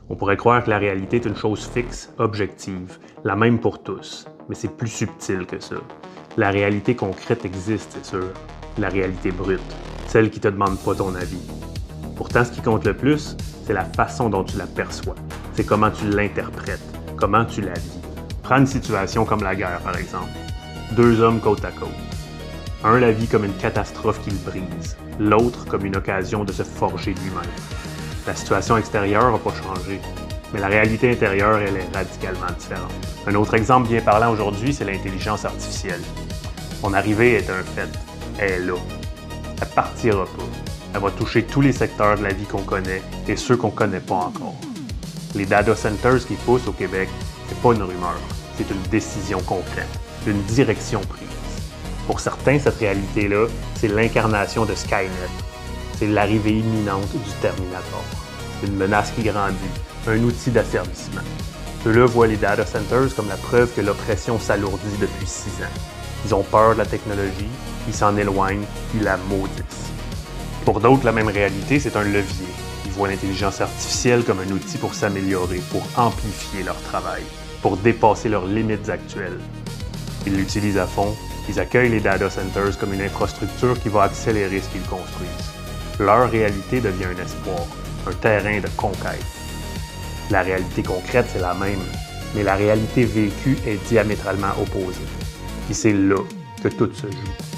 On pourrait croire que la réalité est une chose fixe, objective, la même pour tous, mais c'est plus subtil que ça. La réalité concrète existe, c'est sûr. La réalité brute, celle qui te demande pas ton avis. Pourtant, ce qui compte le plus, c'est la façon dont tu la perçois. C'est comment tu l'interprètes, comment tu la vis. Prends une situation comme la guerre, par exemple. Deux hommes côte à côte. Un la vit comme une catastrophe qui le brise, l'autre comme une occasion de se forger lui-même. La situation extérieure n'a pas changé, mais la réalité intérieure, elle est radicalement différente. Un autre exemple bien parlant aujourd'hui, c'est l'intelligence artificielle. Son arrivée est un fait. Elle est là. Elle partira pas. Elle va toucher tous les secteurs de la vie qu'on connaît et ceux qu'on connaît pas encore. Les data centers qui poussent au Québec, c'est pas une rumeur, c'est une décision concrète, une direction prise. Pour certains, cette réalité-là, c'est l'incarnation de Skynet. C'est l'arrivée imminente du Terminator. Une menace qui grandit, un outil d'asservissement. Ceux-là voient les data centers comme la preuve que l'oppression s'alourdit depuis 6 ans. Ils ont peur de la technologie, ils s'en éloignent, ils la maudissent. Pour d'autres, la même réalité, c'est un levier. Ils voient l'intelligence artificielle comme un outil pour s'améliorer, pour amplifier leur travail, pour dépasser leurs limites actuelles. Ils l'utilisent à fond, ils accueillent les data centers comme une infrastructure qui va accélérer ce qu'ils construisent. Leur réalité devient un espoir, un terrain de conquête. La réalité concrète, c'est la même, mais la réalité vécue est diamétralement opposée. Et c'est là que tout se joue.